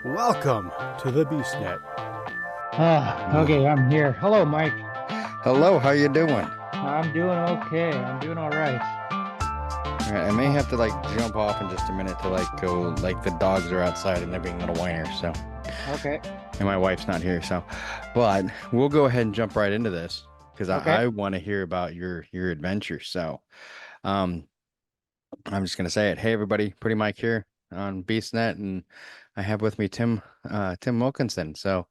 Welcome to the BeastNet. Okay, I'm here. Hello, Mike. Hello, how you doing? I'm doing okay. I'm doing all right. All right, I may Uh, have to jump off in just a minute to go the dogs are outside and they're being little whiners, so okay, and my wife's not here, so but we'll go ahead and jump right into this because okay. I want to hear about your adventure. So um I'm just gonna say it. Hey everybody, Pretty Mike here on BeastNet, and I have with me Tim Wilkinson. So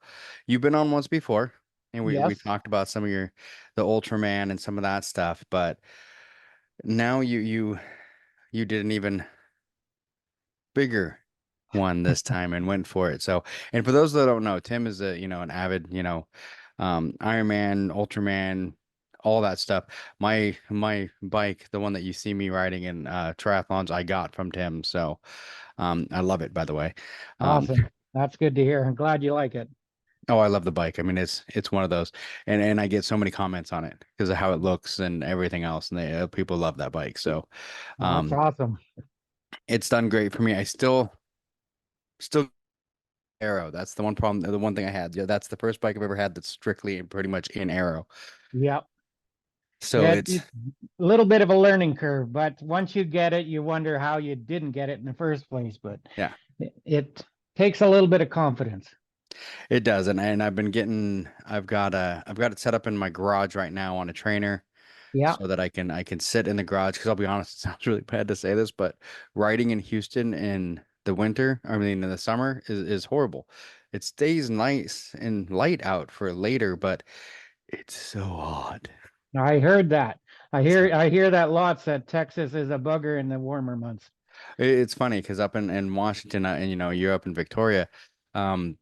you've been on once before and we Yes. talked about some of the Ultraman and some of that stuff, but now you did an even bigger one this time and went for it. So, and for those that don't know, Tim is an avid, Ironman, Ultraman, all that stuff. My bike, the one that you see me riding in triathlons, I got from Tim. So, I love it, by the way. Um, Awesome. That's good to hear. I'm glad you like it. oh, I love the bike. I mean, it's one of those, and I get so many comments on it because of how it looks and everything else, and people love that bike. So, That's um, awesome. it's done great for me. I still Arrow. That's the one problem. The one thing I had. Yeah, that's the first bike I've ever had that's strictly pretty much in Arrow. Yep. So It's it's a little bit of a learning curve, but once you get it, you wonder how you didn't get it in the first place. But yeah, it takes a little bit of confidence. it does. And I've got it set up in my garage right now on a trainer Yeah. so that I can sit in the garage because I'll be honest, it sounds really bad to say this, but riding in Houston in the winter, I mean in the summer is horrible. It stays nice and light out for later, but it's so hot. I heard that. I So hear I hear that lots that Texas is a bugger in the warmer months. it's funny because up in Washington, and you're up in Victoria. Um,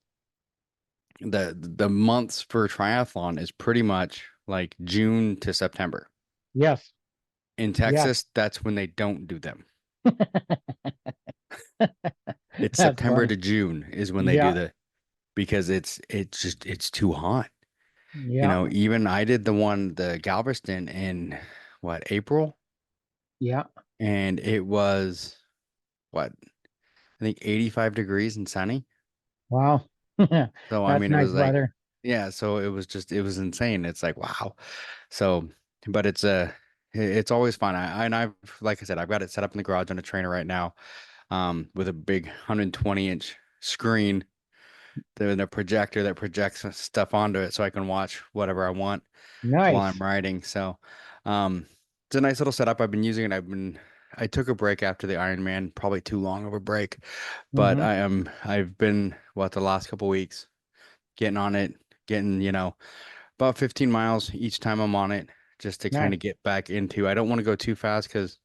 the months for triathlon is pretty much like June to September. Yes. In Yes. Texas, that's when they don't do them. It's That's September funny. to June is when they do Yeah. because it's too hot. Yeah. Even I did the Galveston in what, April? Yeah. And it was what, I think 85 degrees and sunny. Wow. So I That's mean it nice was like, weather. yeah, so it was insane. It's like, wow. So, but it's always fun. I've like I said, I've got it set up in the garage on a trainer right now, with a big 120-inch screen, the projector that projects stuff onto it, so I can watch whatever I want while I'm Nice. riding. So, it's a nice little setup. I've been using it. I took a break after the Ironman, probably too long of a break, but Hmm. I've been the last couple weeks getting on it, getting about 15 miles each time I'm on it, just to kind Nice. of get back into. I don't want to go too fast because,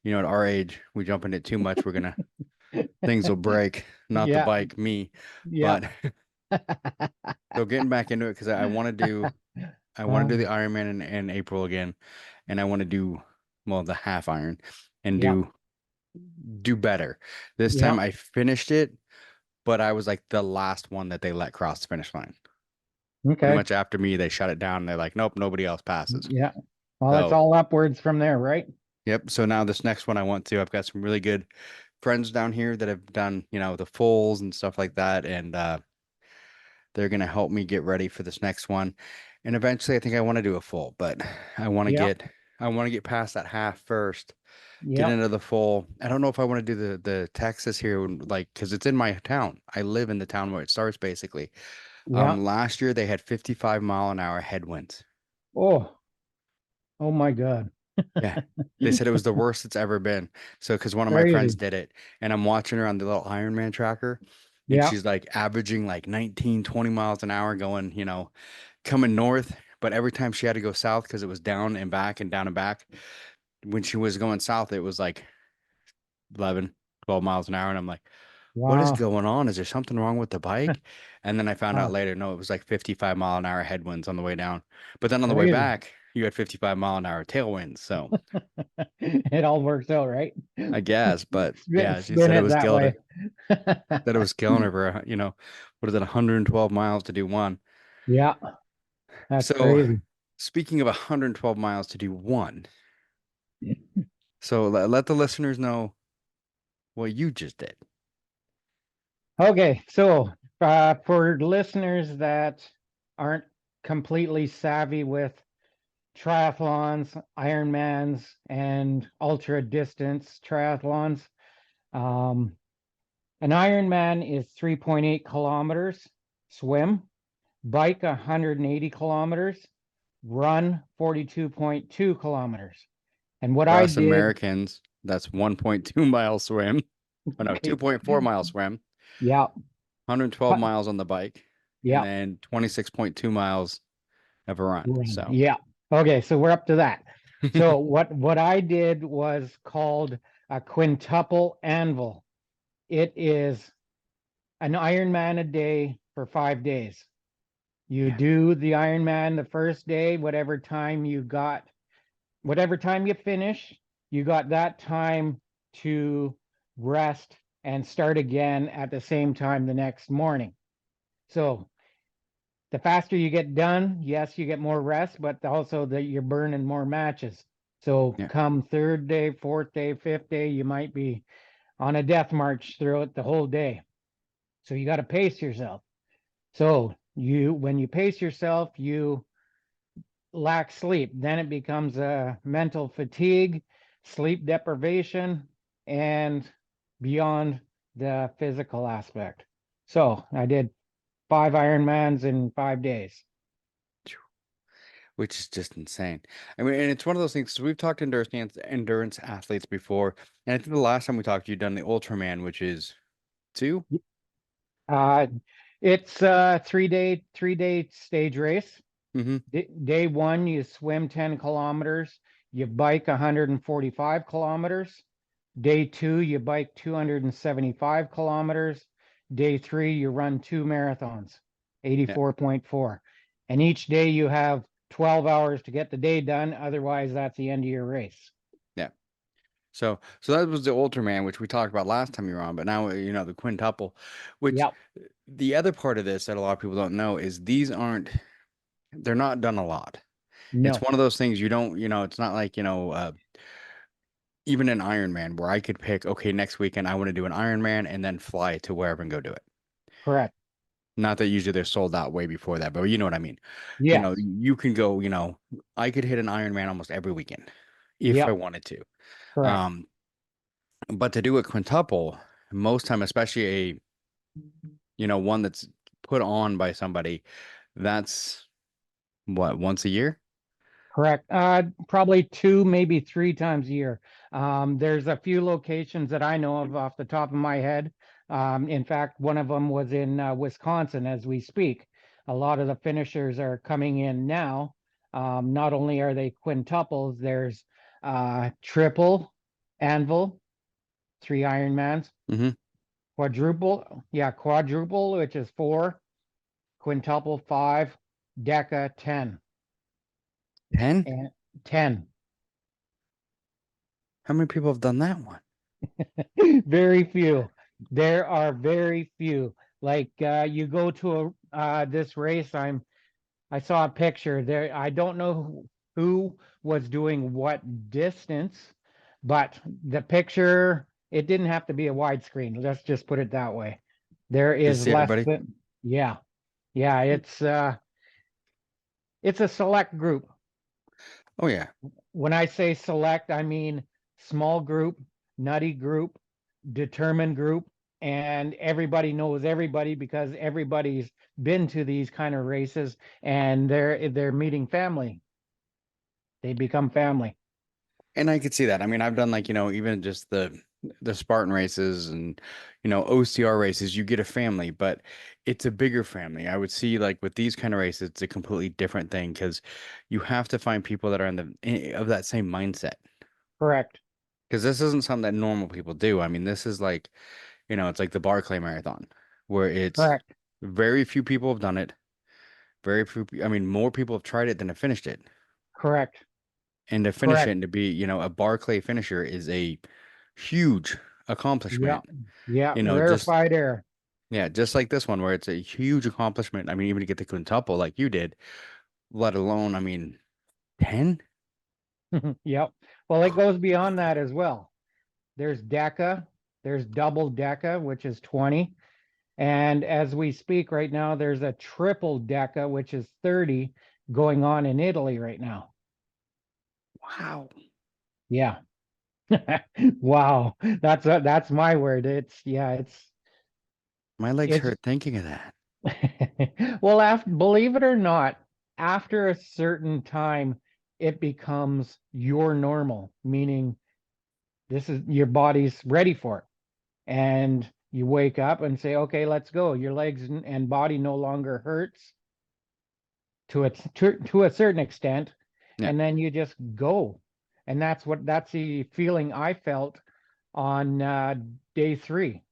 at our age, we jump into it too much, things will break, not the Yeah. bike, me. Yeah. But so getting back into it because I want to do the Um, Ironman in April again, and I want to do the half Iron and yeah. do better. This Yeah. time I finished it, but I was like the last one that they let cross the finish line. Pretty Okay. much after me, they shut it down. They're like, nope, nobody else passes. Yeah. Well, it's So, all upwards from there, right? yep. So now this next one I've got some really good friends down here that have done, the fulls and stuff like that. And they're going to help me get ready for this next one. And eventually I think I want to do a full, but I want to Yeah. get, I want to get past that half first, get Yeah. into the full. I don't know if I want to do the Texas here, because it's in my town. I live in the town where it starts basically. Yeah. Last year they had 55-mile-an-hour headwinds. Oh, oh my God. Yeah. They said it was the worst it's ever been. So, because one of my friends Crazy. did it, and I'm watching her on the little Ironman tracker, and Yeah. she's like averaging like 19, 20 miles an hour going, coming north. But every time she had to go south because it was down and back and down and back, when she was going south, it was like 11, 12 miles an hour. And I'm like, what is Wow. going on? Is there something wrong with the bike? And then I found out Wow. later, no, it was like 55-mile-an-hour headwinds on the way down. But then on the way Crazy. back, you had 55-mile-an-hour tailwinds. So, It all works out, right? I guess, but Spin, yeah, she spin said it it was that killing her. way. That it was killing her for, what is it, 112 miles to do one. Yeah, that's So, crazy. speaking of 112 miles to do one, so let the listeners know what you just did. Okay, so for listeners that aren't completely savvy with triathlons, Ironmans, and ultra distance triathlons, um, an Ironman is 3.8 kilometers, swim, bike 180 kilometers, run 42.2 kilometers. And what For I us did, Americans, that's 1.2 mile swim. Oh no, okay, 2.4 mile swim, yeah, 112 miles on the bike, and yeah, then 26.2 miles of a run. run, So yeah. Okay, so we're up to that. So what I did was called a quintuple anvil. It is an Ironman a day for 5 days. You yeah, do the Ironman the first day, whatever time you got, whatever time you finish, you got that time to rest and start again at the same time the next morning. So the faster you get done, yes, you get more rest, but also that you're burning more matches. So yeah. come third day, fourth day, fifth day, you might be on a death march throughout the whole day. So you got to pace yourself. So when you pace yourself, you lack sleep. Then it becomes a mental fatigue, sleep deprivation, and beyond the physical aspect. So I did 5 Ironmans in 5 days. Which is just insane. I mean, and it's one of those things. 'Cause we've talked endurance athletes before, and I think the last time we talked, you'd done the Ultraman, which is two. Uh, it's a 3 day stage race. Mm-hmm. Day one, you swim 10 kilometers, you bike 145 kilometers. Day two, you bike 275 kilometers. Day three, you run 2 marathons, Yeah, 84.4. And each day you have 12 hours to get the day done. Otherwise, that's the end of your race. yeah. So that was the Ultraman, which we talked about last time you were on, but now the quintuple, which Yep. the other part of this that a lot of people don't know is they're not done a lot. It's No, one of those things you don't, it's not like, even an Ironman where I could pick, okay, next weekend I want to do an Ironman and then fly to wherever and go do it. correct. Not that usually they're sold out way before that, but you know what I mean. Yes. You can go, I could hit an Ironman almost every weekend if I Yep. wanted to. Correct. Um, but to do a quintuple, most time, especially one that's put on by somebody, that's what, once a year? Correct. Probably 2, maybe 3 times a year. There's a few locations that I know of off the top of my head. In fact, one of them was in Wisconsin as we speak. A lot of the finishers are coming in now. Not only are they quintuples, there's triple anvil, 3 Ironmans, Mm-hmm. quadruple, yeah, quadruple, which is 4, quintuple 5, deca 10, 10? and 10. How many people have done that one? Very few. There are very few. Like you go to a this race, I saw a picture there. I don't know who was doing what distance, but the picture, it didn't have to be a widescreen. Let's just put it that way. There Did you is see less everybody? than, yeah. Yeah, it's a select group. Oh yeah. When I say select, I mean small group, nutty group, determined group, and everybody knows everybody because everybody's been to these kind of races and they're meeting family. They become family. And I could see that. I mean, I've done like, even just the Spartan races and OCR races, you get a family, but it's a bigger family. I would see like with these kind of races, it's a completely different thing because you have to find people that are of that same mindset. Correct. Because this isn't something that normal people do. I mean, this is like, it's like the Barclay Marathon, where it's Correct. very few people have done it. Very few, I mean, more people have tried it than have finished it. Correct. And to finish it Correct. and to be, a Barclay finisher is a huge Yeah. accomplishment. Yeah. Just Rarefied air. yeah, just like this one where it's a huge accomplishment. I mean, even to get the quintuple like you did, let alone, I mean, 10? Yep. Well, it goes beyond that as well. There's deca, there's double deca, which is 20. And as we speak right now, there's a triple deca, which is 30, going on in Italy right now. Wow. Yeah. Wow. That's my word. My legs It's hurt thinking of that. well, believe it or not, after a certain time, it becomes your normal, meaning this is your body's ready for it. And you wake up and say, okay, let's go. Your legs and body no longer hurts to a certain extent, Yeah. and then you just go. And that's the feeling I felt on day 3.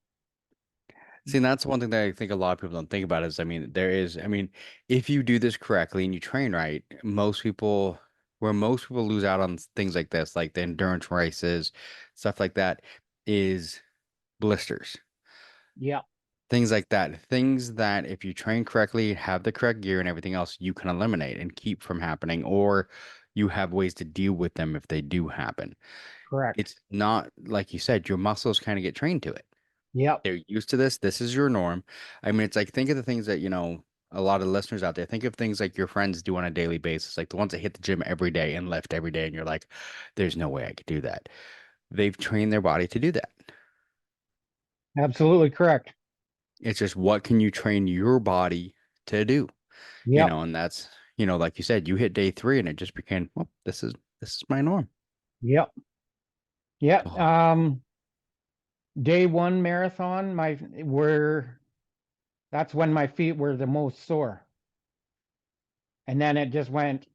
See, and that's one thing that I think a lot of people don't think about is, I mean, if you do this correctly and you train right, where most people lose out on things like this, like the endurance races, stuff like that, is blisters. Yeah, Things like that. Things that if you train correctly, have the correct gear and everything else, you can eliminate and keep from happening, or you have ways to deal with them if they do happen. correct. It's not like you said, your muscles kind of get trained to it. Yep, They're used to this. This is your norm. I mean, it's like think of the things that, a lot of listeners out there, think of things like your friends do on a daily basis, like the ones that hit the gym every day and lift every day, and you're like, there's no way I could do that. They've trained their body to do that. absolutely correct. It's just what can you train your body to do? Yep, And that's, like you said, you hit day 3 and it just became, well, this is my norm. yep, yep. Oh, Day 1 marathon, that's when my feet were the most sore. And then it just went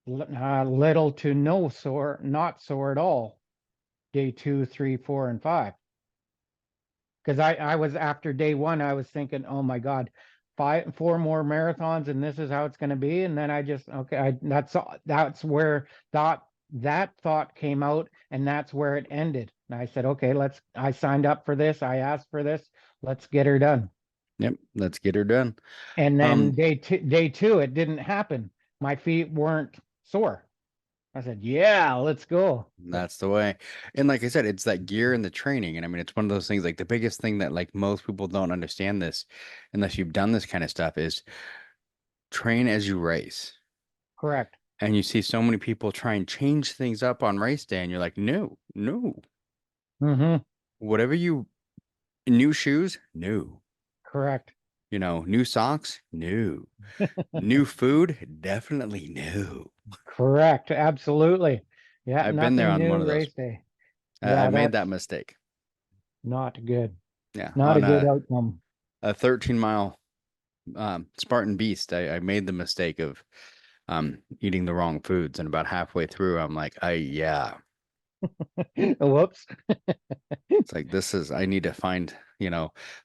little to no sore, not sore at all. Day 2, 3, 4, and 5. Because I was after day 1, I was thinking, oh my God, 4 more marathons, and this is how it's going to be. And then I just, okay, that's where that thought came out, and that's where it ended. And I said, okay, I signed up for this. I asked for this. Let's get her done. yep, let's get her done. And then Um, day 2, it didn't happen. My feet weren't sore. I said, yeah, let's go. So that's the way. And like I said, it's that gear and the training. And I mean, it's one of those things, like the biggest thing that like most people don't understand this unless you've done this kind of stuff is train as you race. correct. And you see so many people try and change things up on race day, and you're like, no, no. Mm-hmm. Whatever new shoes, no. Correct. New socks, no. New food, definitely no. Correct. Absolutely. Yeah, I've been there nothing on one new of those. race day. I Yeah, made that that's mistake. not good. Yeah, Not a on good a outcome. a 13-mile Spartan Beast, I made the mistake of eating the wrong foods, and about halfway through, I'm like, yeah. Whoops. It's like I need to find,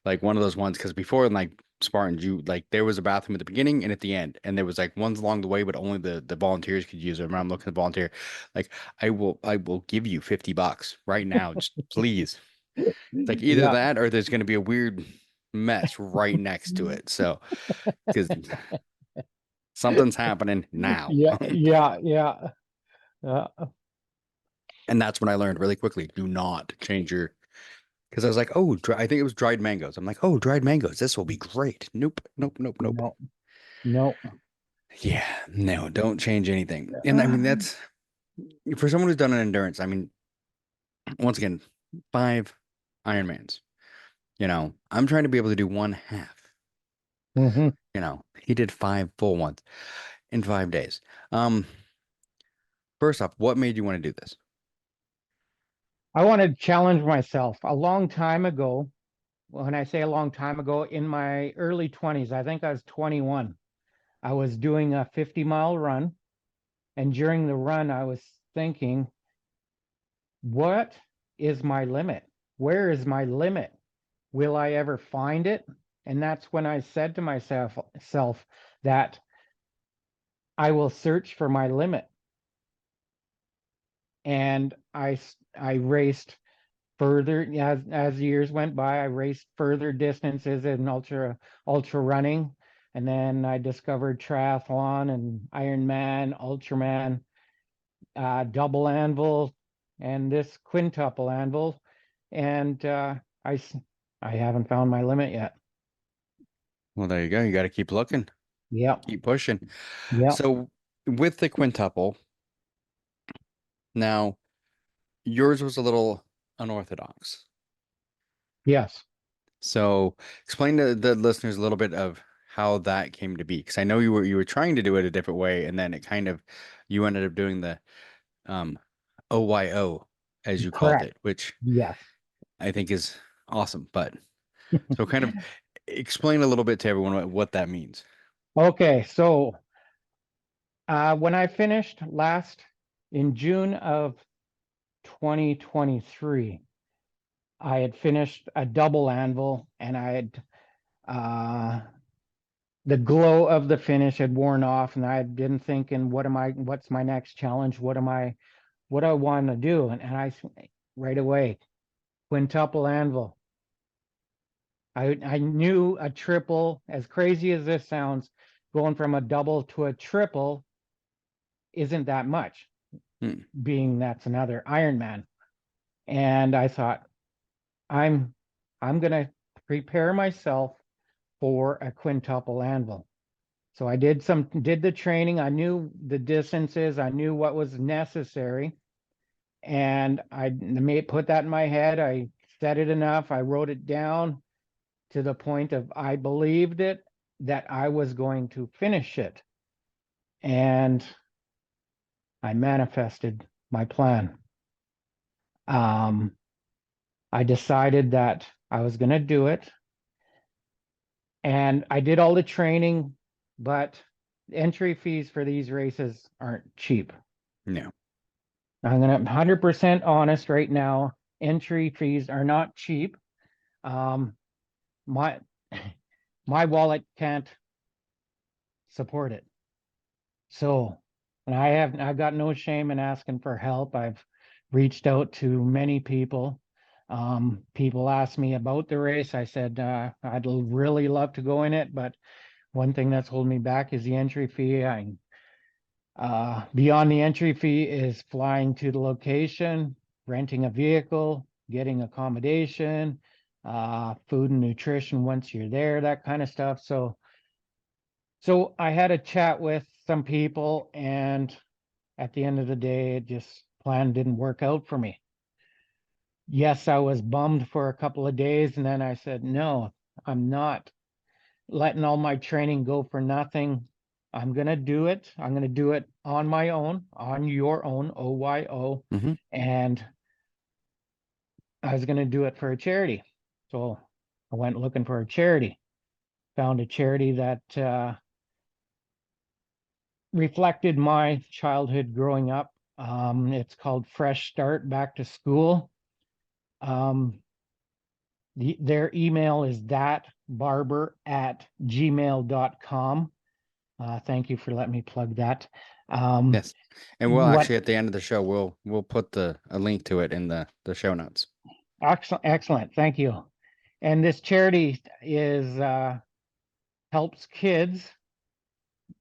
like one of those ones because before in like Spartans, you like there was a bathroom at the beginning and at the end, and there was like ones along the way, but only the volunteers could use it. And I'm looking at the volunteer, like I will give you $50 right now, just please. It's like either Yeah. that or there's going to be a weird mess right next to it. So because something's happening now. Yeah. Yeah. Yeah. Uh, And that's when I learned really quickly, do not change your, because I was like, oh, I think it was dried mangoes. I'm like, oh, dried mangoes. This will be great. Nope, nope, nope, nope. no. No. Yeah, no, don't change anything. And I mean, that's for someone who's done an endurance. I mean, once again, 5 Ironmans. I'm trying to be able to do one half. Hmm. He did 5 full ones in 5 days. Um, First off, what made you want to do this? I want to challenge myself. A long time ago, when I say a long time ago, in my early 20s, I think I was 21, I was doing a 50-mile run. And during the run, I was thinking, what is my limit? Where is my limit? Will I ever find it? And that's when I said to myself that I will search for my limit. And I raced further as years went by. I raced further distances in ultra running, and then I discovered triathlon and Ironman, Ultraman, double anvil, and this quintuple anvil. And I haven't found my limit yet. Well, there you go. You got to keep looking, Yep. keep pushing. Yep. So with the quintuple, now yours was a little unorthodox. Yes. So explain to the listeners a little bit of how that came to be, because I know you were trying to do it a different way, and then it kind of you ended up doing the um OYO as you called Correct. it, which Yes. I think is awesome. But so kind of explain a little bit to everyone what that means. Okay. So when I finished last in June of 2023, I had finished a double anvil, and I had uh the glow of the finish had worn off, and I had been thinking, what's my next challenge? What I want to do? And I right away, quintuple anvil. I knew a triple, as crazy as this sounds, going from a double to a triple isn't that much, Hmm. being that's another Ironman. And I thought, I'm gonna prepare myself for a quintuple anvil. So I did the training. I knew the distances. I knew what was necessary, and I put that in my head. I said it enough. I wrote it down to the point of I believed it, that I was going to finish it, and I manifested my plan. Um, I decided that I was going to do it, and I did all the training, but entry fees for these races aren't cheap. No. I'm going to 100% honest right now. Entry fees are not cheap. Um, my my wallet can't support it. So, and I've got no shame in asking for help. I've reached out to many people. People asked me about the race. I said I'd really love to go in it, but one thing that's holding me back is the entry fee. Beyond the entry fee is flying to the location, renting a vehicle, getting accommodation, food and nutrition once you're there, that kind of stuff. So I had a chat with some people, and at the end of the day, it just plan didn't work out for me. Yes, I was bummed for a couple of days, and then I said, no, I'm not letting all my training go for nothing. I'm going to do it. I'm going to do it on my own, on your own, OYO. Mm-hmm. And I was going to do it for a charity. So I went looking for a charity, found a charity that reflected my childhood growing up. It's called Fresh Start Back to School. Their email is thatbarber@gmail.com. Thank you for letting me plug that. Yes. And we'll What actually at the end of the show we'll put a link to it in the show notes. excellent. Thank you. And this charity is helps kids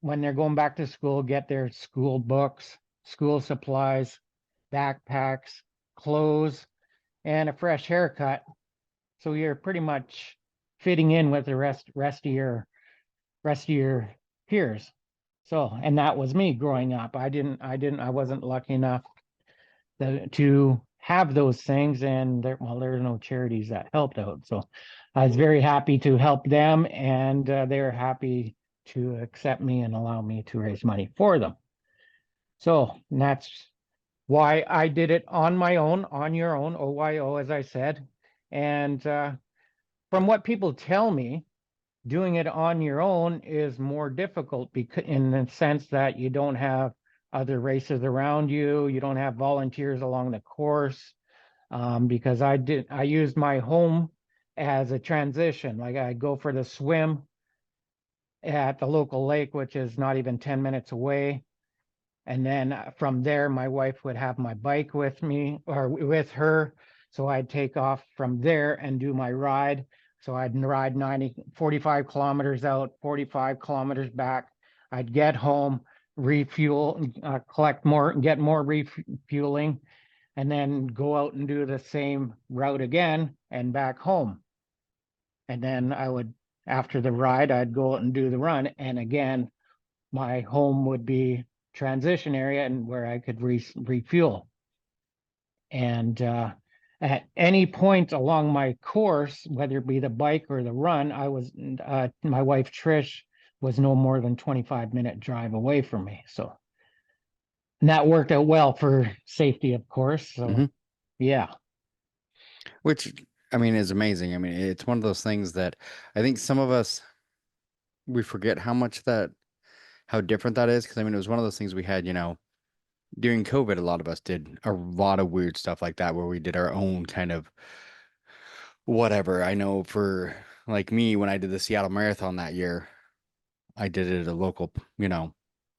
when they're going back to school get their school books, school supplies, backpacks, clothes, and a fresh haircut. So you're pretty much fitting in with the rest of your peers. So, and that was me growing up. I wasn't lucky enough to have those things, and there's no charities that helped out. So I was very happy to help them, and they're happy to accept me and allow me to raise money for them. So that's why I did it on my own, on your own, OYO, as I said. And from what people tell me, doing it on your own is more difficult because in the sense that you don't have other races around you, you don't have volunteers along the course. Because I used my home as a transition. Like I go for the swim at the local lake, which is not even 10 minutes away. And then from there, my wife would have my bike with me or with her. So I'd take off from there and do my ride. So I'd ride 45 kilometers out, 45 kilometers back. I'd get home, refuel, collect more, get more refueling, and then go out and do the same route again and back home. and then after the ride, I'd go out and do the run. And again, my home would be transition area and where I could refuel. And at any point along my course, whether it be the bike or the run, my wife Trish was no more than 25-minute drive away from me. So, and that worked out well for safety, of course. So, Mhm. yeah, Which, I mean, is amazing. I mean, it's one of those things that I think some of us, we forget how different that is. Because I mean, it was one of those things we had, during COVID, a lot of us did a lot of weird stuff like that where we did our own kind of whatever. I know for like me, when I did the Seattle Marathon that year, I did it at a local,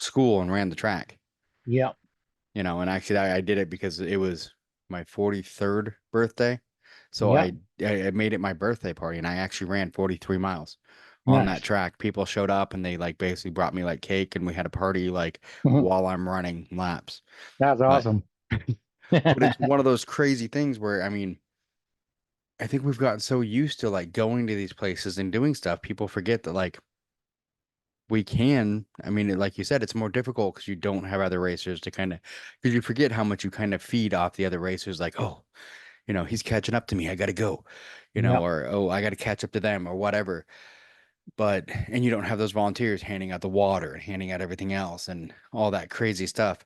school and ran the track, yeah, and actually I did it because it was my 43rd birthday. So yeah, I made it my birthday party and I actually ran 43 miles on that nice. track. People showed up and they like basically brought me like cake and we had a party like while I'm running laps. That's But awesome. but it's one of those crazy things where I mean, I think we've gotten so used to like going to these places and doing stuff, people forget that like we can. I mean, like you said, it's more difficult because you don't have other racers to kind of, because you forget how much you kind of feed off the other racers. Like, oh, he's catching up to me. I got to go, Yep, or, oh, I got to catch up to them or whatever. And you don't have those volunteers handing out the water and handing out everything else and all that crazy stuff.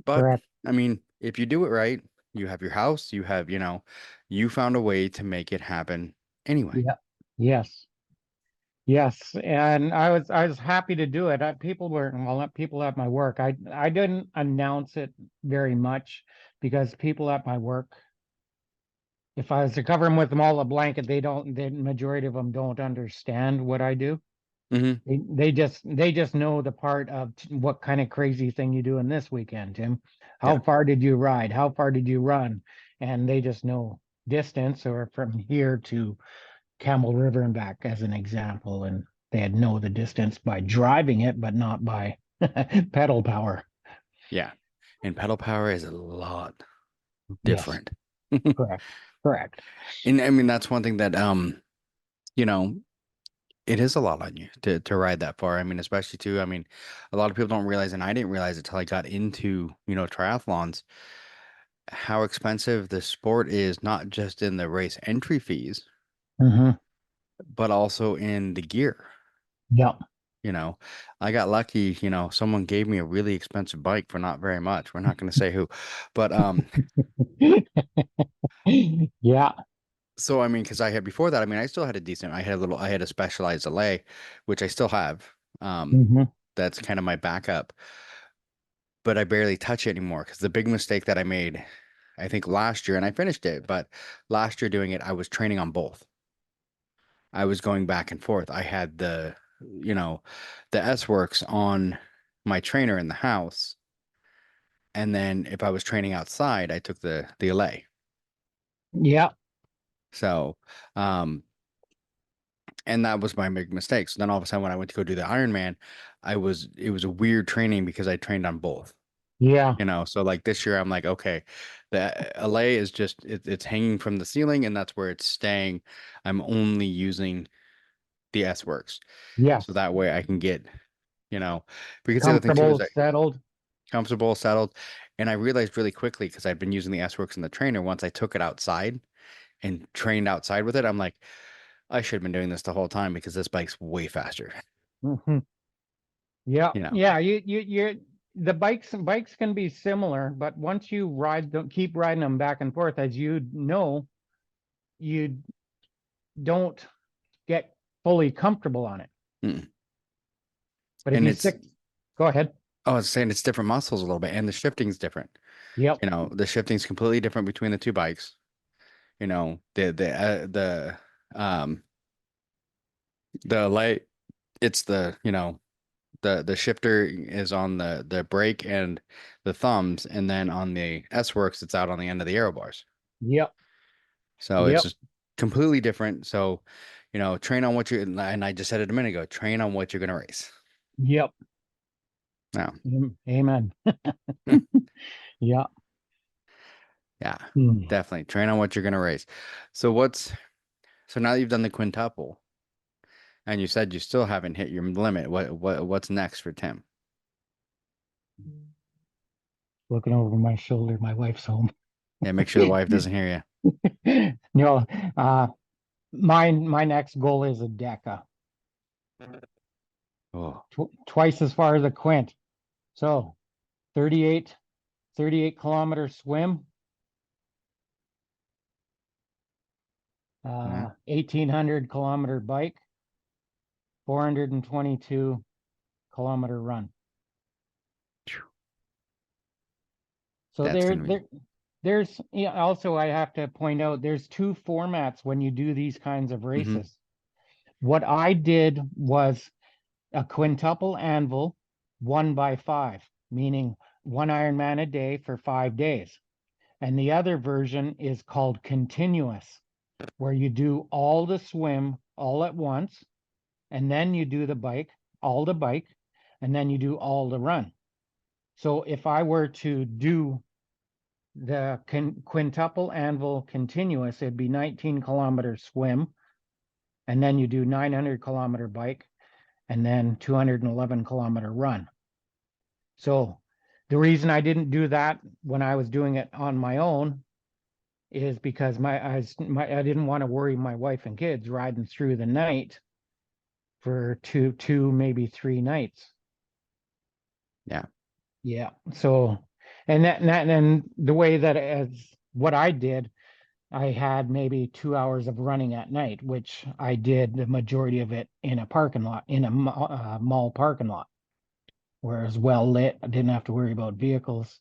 But correct. I mean, if you do it right, you have your house, you found a way to make it happen anyway. Yep, yes. Yes, and I was happy to do it. People at my work. I didn't announce it very much because people at my work, if I was to cover them with them all a blanket, the majority of them don't understand what I do. Hmm. They just know the part of what kind of crazy thing you doing this weekend, Tim. Yeah. How far did you ride? How far did you run? And they just know distance or from here to Camel River and back as an example, and they had know the distance by driving it, but not by pedal power. Yeah. And pedal power is a lot Yes, different. correct, correct. And I mean, that's one thing that, you know, it is a lot on you to ride that far. I mean, especially too, I mean, a lot of people don't realize, and I didn't realize it till I got into, triathlons, how expensive the sport is, not just in the race entry fees, Hmm. but also in the gear. Yep. You know, I got lucky, someone gave me a really expensive bike for not very much. We're not going to say who, but Yeah. so I mean, because I had before that, I mean, I still had I had a specialized delay, which I still have. Hmm. That's kind of my backup, but I barely touch it anymore because the big mistake that I made, I think last year, and I finished it, but last year doing it, I was training on both. I was going back and forth. I had you know, the S Works on my trainer in the house. And then if I was training outside, I took the LA. Yeah. So, um, and that was my big mistake. So then all of a sudden when I went to go do the Ironman, it was a weird training because I trained on both, Yeah. so like this year I'm like, okay, the LA is just, it's hanging from the ceiling and that's where it's staying. I'm only using the S Works. So Yes. that way I can get, you know, because the other thing too is Comfortable, that settled. comfortable, settled. And I realized really quickly because I'd been using the S Works in the trainer, once I took it outside and trained outside with it, I'm like, I should have been doing this the whole time because this bike's way faster. Hmm. Yeah. You know. Yeah. The bikes can be similar, but once you ride them, keep riding them back and forth, as you know, you don't get fully comfortable on it. Mm. But if And you it's, stick, go ahead. I was saying it's different muscles a little bit, and the shifting's different. Yep. The shifting's completely different between the two bikes. Um the light, it's the shifter is on the brake and the thumbs, and then on the S Works, it's out on the end of the aero bars. Yep. So it's Yep. just completely different. So, train on what you, and I just said it a minute ago, train on what you're going to race. Yep. Now, Amen. Yeah. yeah, Hmm. definitely train on what you're going to race. So So now that you've done the quintuple and you said you still haven't hit your limit, what's next for Tim? Looking over my shoulder, my wife's home. Yeah, make sure the wife doesn't hear No, my next goal is a DECA, you. Oh, twice as far as a quint. So 38 kilometer swim, yeah. 1800 kilometer bike, 422 kilometer run. Phew. So That's gonna be there's also, I have to point out, there's two formats when you do these kinds of hmm races. What I did was a quintuple anvil, 1x5, meaning one Ironman a day for 5 days. And the other version is called continuous, where you do all the swim all at once, and then you do the bike, and then you do all the run. So if I were to do the quintuple anvil continuous, it'd be 19 kilometer swim, and then you do 900 kilometer bike, and then 211 kilometer run. So the reason I didn't do that when I was doing it on my own is because I didn't want to worry my wife and kids riding through the night for two maybe 3 nights. yeah. Yeah. So and the way that as what I did, I had maybe 2 hours of running at night, which I did the majority of it in a parking lot, in a mall parking lot, where it was well lit. I didn't have to worry about vehicles.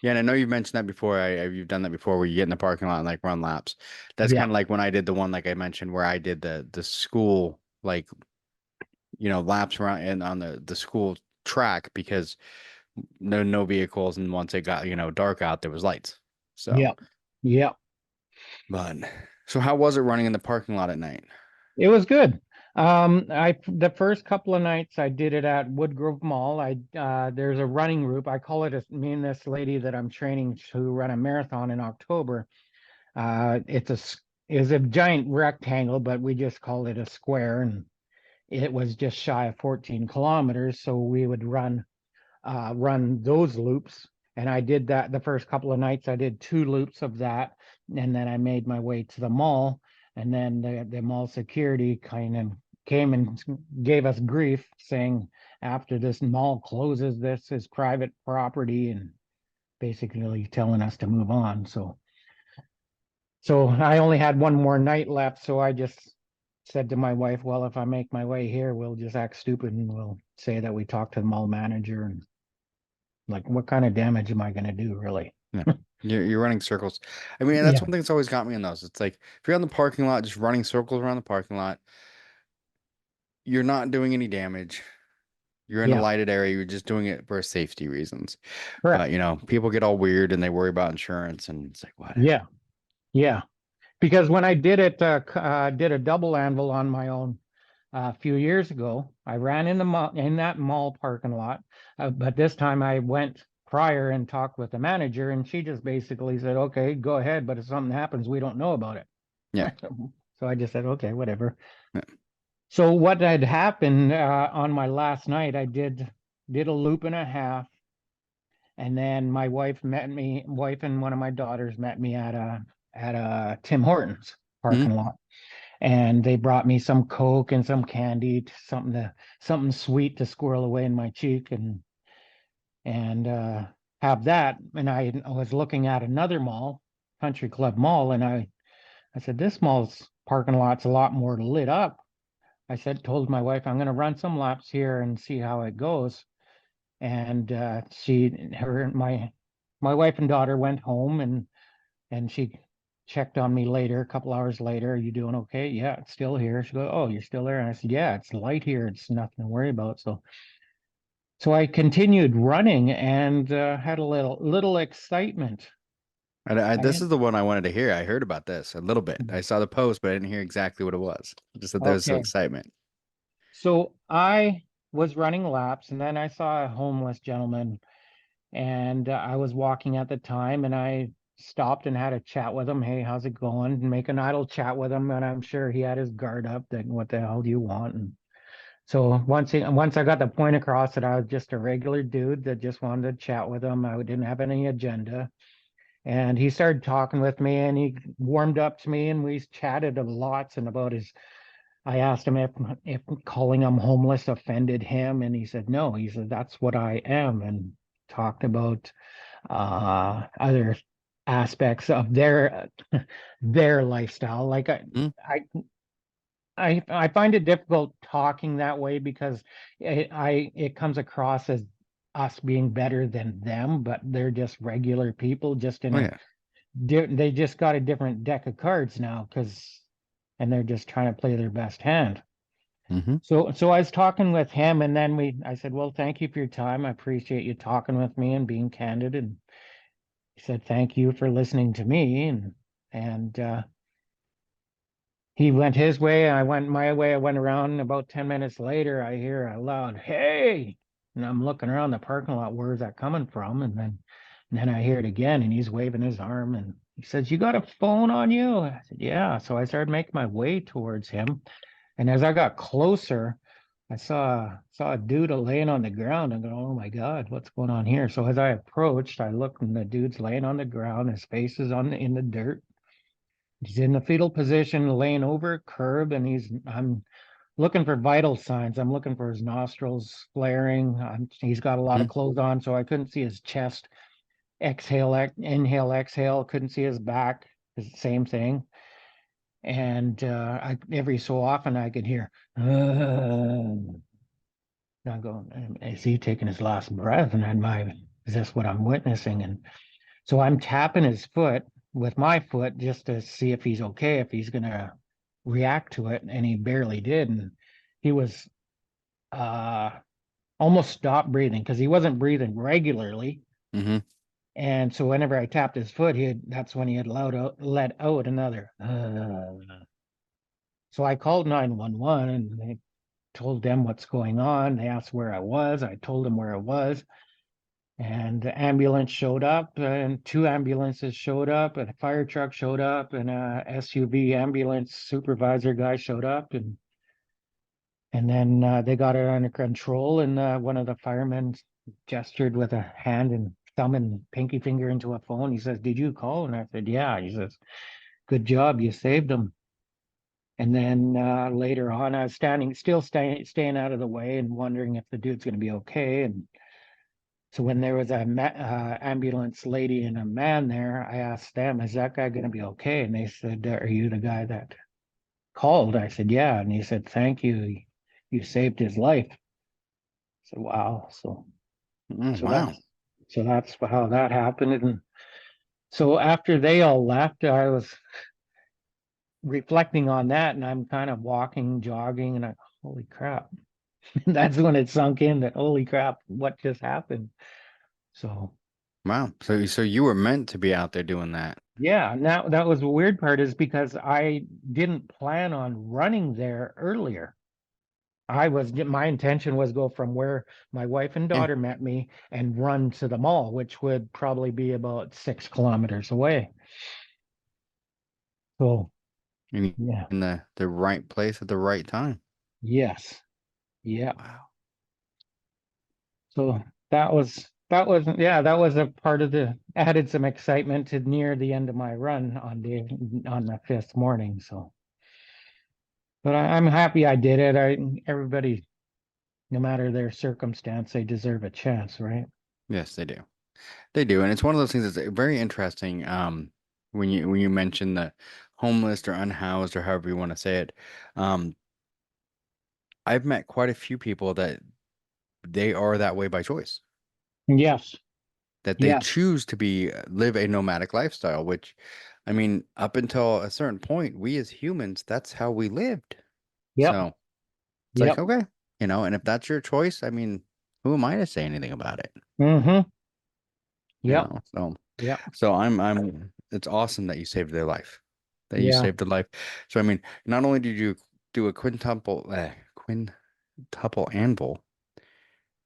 Yeah, and I know you've mentioned that before. You've done that before where you get in the parking lot and like run laps. That's Yeah. kind of like when I did the one like I mentioned where I did the school like laps around and on the school track because no vehicles, and once it got dark out there was lights. So, Yeah. Yeah. but so how was it running in the parking lot at night? It was good. The first couple of nights I did it at Woodgrove Mall. There's a running group. I call it me and this lady that I'm training to run a marathon in October. It's a giant rectangle, but we just called it a square, and it was just shy of 14 kilometers. So we would run those loops. And I did that the first couple of nights. I did 2 loops of that. And then I made my way to the mall. And then the mall security kind of came and gave us grief, saying, after this mall closes, this is private property, and basically telling us to move on. So I only had one more night left. So I just said to my wife, well, if I make my way here, we'll just act stupid and we'll say that we talked to the mall manager, and like, what kind of damage am I going to do, really? Yeah. You're running circles. I mean, that's Yeah. one thing that's always got me in those. It's like if you're on the parking lot, just running circles around the parking lot, you're not doing any damage. You're in a Yeah. lighted area. You're just doing it for safety reasons. Correct. But people get all weird and they worry about insurance, and it's like whatever. Yeah. Yeah. Because when I did it, did a double anvil on my own a few years ago, I ran in in that mall parking lot. But this time I went prior and talked with the manager, and she just basically said, okay, go ahead. But if something happens, we don't know about it. Yeah. So I just said, okay, whatever. Yeah. So what had happened on my last night, I did a loop and a half, and then my wife and one of my daughters met me at a Tim Hortons Mhm. parking lot, and they brought me some Coke and some candy, something sweet to squirrel away in my cheek, and have that. And I was looking at another mall, Country Club Mall, and I said, this mall's parking lot's a lot more lit up. Told my wife, I'm going to run some laps here and see how it goes. And my wife and daughter went home, and she checked on me later, a couple hours later. Are you doing okay? Yeah, it's still here. She goes, oh, you're still there? And I said, yeah, it's light here. It's nothing to worry about. So I continued running and had a little excitement. This I is the one I wanted to hear. I heard about this a little bit. I saw the post, but I didn't hear exactly what it was. Just that there was some Okay. excitement. So I was running laps, and then I saw a homeless gentleman, and I was walking at the time, and I stopped and had a chat with him. Hey, how's it going? And make an idle chat with him. And I'm sure he had his guard up that what the hell do you want? And so once I got the point across that I was just a regular dude that just wanted to chat with him, I didn't have any agenda. And he started talking with me and he warmed up to me and we chatted a lot and about his. I asked him if calling him homeless offended him, and he said no. He said that's what I am, and talked about other aspects of their lifestyle. Like Mm. I find it difficult talking that way because it comes across as us being better than them, but they're just regular people, just in Oh a yeah. they just got a different deck of cards now and they're just trying to play their best hand. Mm-hmm. So I was talking with him, and then I said, well, thank you for your time. I appreciate you talking with me and being candid. And he said, thank you for listening to me. And he went his way. I went my way. I went around. And about 10 minutes later, I hear a loud, hey, and I'm looking around the parking lot. Where's that coming from? And then I hear it again, and he's waving his arm, and he says, you got a phone on you? I said, yeah. So I started making my way towards him. And as I got closer, I saw a dude laying on the ground. I'm going, oh my God, what's going on here? So as I approached, I looked and the dude's laying on the ground. His face is in the dirt. He's in the fetal position, laying over a curb, and I'm looking for vital signs. I'm looking for his nostrils flaring. He's got a lot of Mm. clothes on, so I couldn't see his chest. Inhale, exhale. Couldn't see his back. The same thing. And every so often I could hear, I'm going, is he taking his last breath? And is this what I'm witnessing? And so I'm tapping his foot with my foot just to see if he's okay, if he's going to react to it. And he barely did. And he was uh, almost stopped breathing because he wasn't breathing regularly. Mm-hmm. And so whenever I tapped his foot, that's when he had let out another. So I called 911 and they told them what's going on. They asked where I was. I told them where I was. And the ambulance showed up, and two ambulances showed up, and a fire truck showed up, and a SUV ambulance supervisor guy showed up, and then they got it under control. And one of the firemen gestured with a hand and thumb and pinky finger into a phone. He says, "Did you call?" And I said, "Yeah." He says, "Good job, you saved him." And then later on, I was staying out of the way and wondering if the dude's going to be okay. And so when there was a ambulance lady and a man there, I asked them, "Is that guy going to be okay?" And they said, "Are you the guy that called?" I said, "Yeah." And he said, "Thank you. You saved his life." I said, "Wow." Oh, So wow. that's how that happened. And so after they all left, I was reflecting on that, and I'm kind of walking, jogging, and holy crap. That's when it sunk in that holy crap, what just happened? So Wow. So you were meant to be out there doing that. yeah, now that was the weird part is because I didn't plan on running there earlier. My intention was go from where my wife and Yeah. daughter met me and run to the mall, which would probably be about 6 kilometers away. So And you yeah, in the right place at the right time. yes, yeah. Wow. So that was a part of the added some excitement to near the end of my run on the fifth morning. So, but I'm happy I did it. Everybody, no matter their circumstance, they deserve a chance, right? Yes, they do. They do. And it's one of those things that's very interesting. When you mention the homeless or unhoused or however you want to say it. Um, I've met quite a few people that they are that way by choice. Yes, That they yes, choose to live a nomadic lifestyle, which I mean, up until a certain point, we as humans, that's how we lived. yep, So it's like, yep, okay, and if that's your choice, I mean, who am I to say anything about it? mm-hmm, You yep, know, so yep, it's awesome that you saved their life, that you yeah, saved a life. So I mean, not only did you do a quintuple anvil,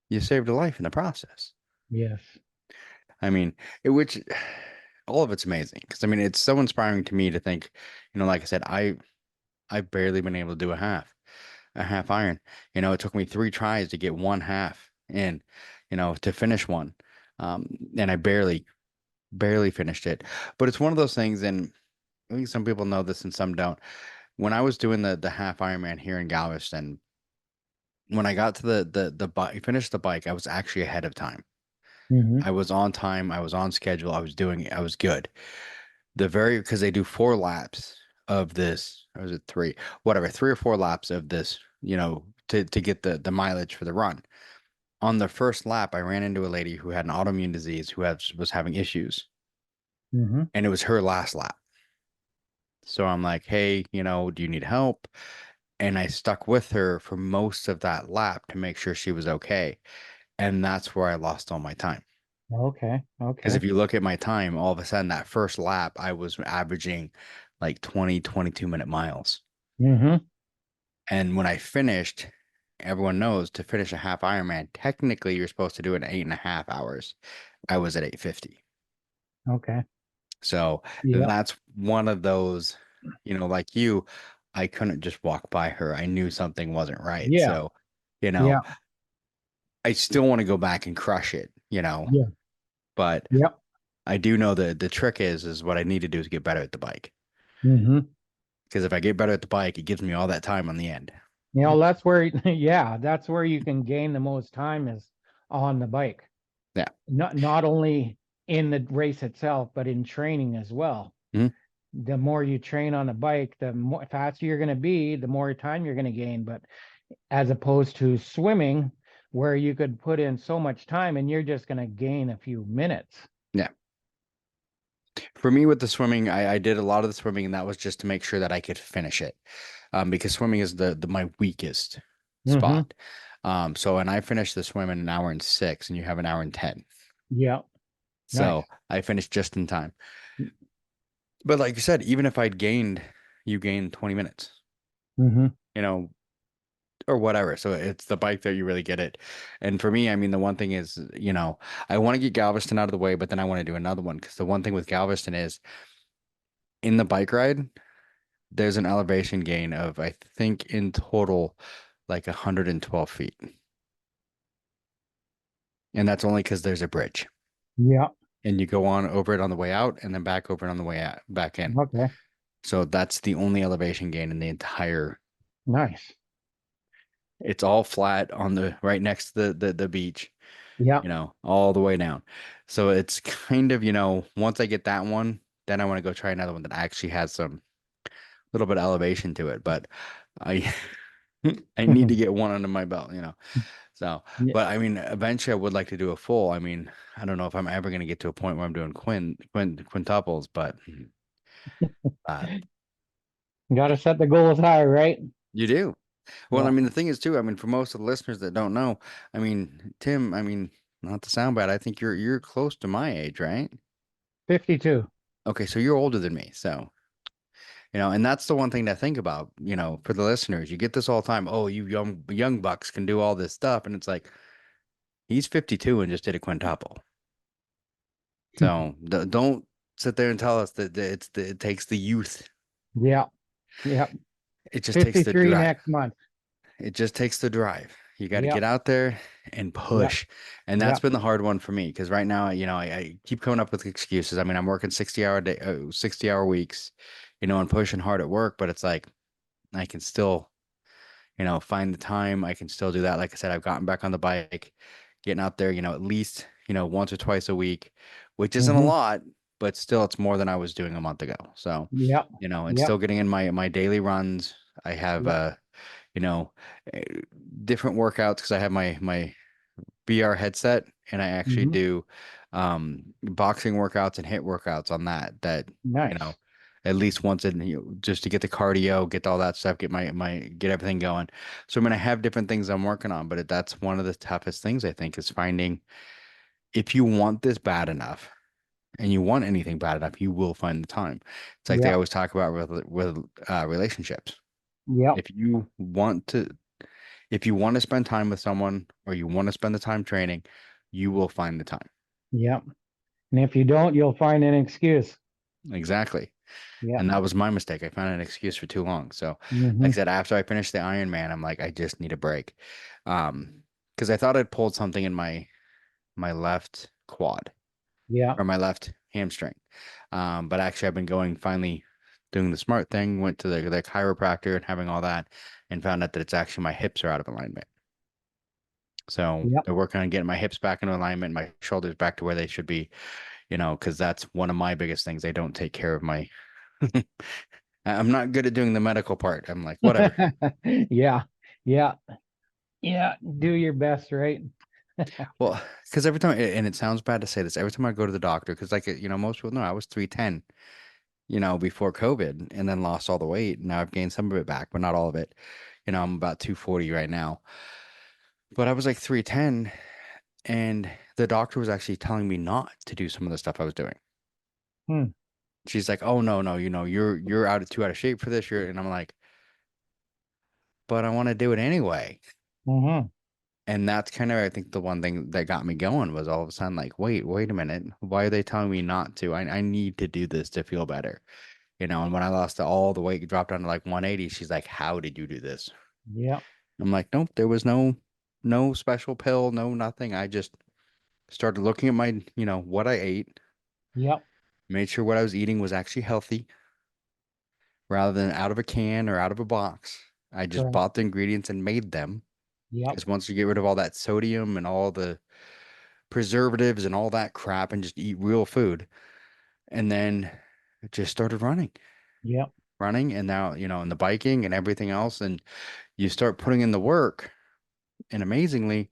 you saved a life in the process. yes, I mean, which all of it's amazing. Because I mean, it's so inspiring to me to think, like I said, I've barely been able to do a half iron. It took me 3 tries to get one half in, to finish one. And I barely finished it. But it's one of those things, and I think some people know this and some don't. When I was doing the half Ironman here in Galveston, when I got to the bike, finished the bike, I was actually ahead of time. Hmm. I was on time, I was on schedule, I was doing it, I was good. Because they do 4 laps of this, or is it three? Whatever, 3 or 4 laps of this, to get the mileage for the run. On the first lap, I ran into a lady who had an autoimmune disease was having issues, Hmm. and it was her last lap. So I'm like, hey, do you need help? And I stuck with her for most of that lap to make sure she was okay. And that's where I lost all my time. Okay. Because Okay. if you look at my time, all of a sudden that first lap, I was averaging like 22-minute miles. Hmm. And when I finished, everyone knows to finish a half Ironman, technically you're supposed to do it in 8.5 hours. I was at 8:50. Okay. So Yeah. that's one of those, like you, I couldn't just walk by her. I knew something wasn't right. Yeah. So, you know, Yeah. I still want to go back and crush it, Yeah. but Yep. I do know that the trick is what I need to do is get better at the bike. Hmm. Because if I get better at the bike, it gives me all that time on the end. That's where, yeah, that's where you can gain the most time is on the bike. Yeah. Not only in the race itself, but in training as well. Mhm. The more you train on a bike, the more faster you're going to be, the more time you're going to gain. But as opposed to swimming, where you could put in so much time and you're just going to gain a few minutes. Yeah. For me with the swimming, I did a lot of the swimming, and that was just to make sure that I could finish it. Because swimming is the my weakest Hmm. spot. And I finished the swim in 1 hour and 6, and you have 1 hour and 10. Yeah. Nice. So I finished just in time. But like you said, even if you gained 20 minutes, Hmm. you know, or whatever. So it's the bike that you really get it. And for me, I mean, the one thing is, I want to get Galveston out of the way, but then I want to do another one because the one thing with Galveston is in the bike ride, there's an elevation gain of, I think in total, like 112 feet. And that's only because there's a bridge. Yeah. And you go on over it on the way out and then back over it on the way out, back in. Okay. So that's the only elevation gain in the entire. Nice. It's all flat on the right next to the beach, Yeah. all the way down. So it's kind of, once I get that one, then I want to go try another one that actually has some little bit of elevation to it. But I I need to get one under my belt. So, Yeah. but I mean, eventually I would like to do a full. I mean, I don't know if I'm ever going to get to a point where I'm doing quintuples, but uh, Got to set the goals high, right? you do. Well, I Yeah. mean, the thing is too, I mean, for most of the listeners that don't know, I mean, Tim, I mean, not to sound bad, I think you're close to my age, right? 52. Okay, so you're older than me. So, and that's the one thing to think about, for the listeners. You get this all the time. Oh, you young bucks can do all this stuff. And it's like, he's 52 and just did a quintuple. So don't sit there and tell us that it takes the youth. Yeah. Yeah. It just takes the 53 drive. next month. It just takes the drive. You got to Yeah. get out there and Yeah. push. And Yeah. that's been the hard one for me because right now, I keep coming up with excuses. I mean, I'm working 60-hour day, 60-hour weeks, and pushing hard at work, but it's like I can still, find the time. I can still do that. Like I said, I've gotten back on the bike, getting out there, at least, once or twice a week, which isn't a Hmm. lot, but still it's more than I was doing a month ago. So, Yeah. and Yeah. still getting in my daily runs. I have Yeah. you know, eh, different workouts because I have my VR headset and I actually Hmm. do boxing workouts and hit workouts on that, you know, Nice. at least once in just to get the cardio, get all that stuff, get everything going. So I mean I have different things I'm working on, but that's one of the toughest things I think is finding if you want this bad enough and you want anything bad enough, you will find the time. It's like they Yeah. always talk about with relationships. Yeah. If you want to if you want to spend time with someone or you want to spend the time training, you will find the time. Yeah. And if you don't, you'll find an excuse. Exactly. Yeah. And that was my mistake. I found an excuse for too long. So, like I Hmm. said, after I finished the Ironman, I'm like, I just need a break. Because I thought I'd pulled something in my left quad Yeah. or my left hamstring. But actually, I've been going finally doing the smart thing, went to the chiropractor and having all that, and found out that it's actually my hips are out of alignment. So Yep. they're working on getting my hips back into alignment, my shoulders back to where they should be, because that's one of my biggest things. I don't take care of my I'm not good at doing the medical part. I'm like, whatever. Yeah. Yeah. Yeah. Do your best, right? Well, because every time, and it sounds bad to say this, every time I go to the doctor, because like, most people know I was 310, before COVID and then lost all the weight. Now I've gained some of it back, but not all of it. I'm about 240 right now. But I was like 310, and the doctor was actually telling me not to do some of the stuff I was doing. Hmm. She's like, "Oh no, you're too out of shape for this year." And I'm like, "But I want to do it anyway." Hmm. And that's kind of, I think, the one thing that got me going was all of a sudden like, wait a minute. Why are they telling me not to? I need to do this to feel better. And when I lost all the weight, dropped down to like 180, she's like, how did you do this? Yeah. I'm like, nope, there was no special pill, no nothing. I just started looking at my, what I ate, Yep. made sure what I was eating was actually healthy rather than out of a can or out of a box. I just Correct. bought the ingredients and made them. Yep. Because once you get rid of all that sodium and all the preservatives and all that crap and just eat real food. And then just started Yep. running. And now, and the biking and everything else. And you start putting in the work. And amazingly,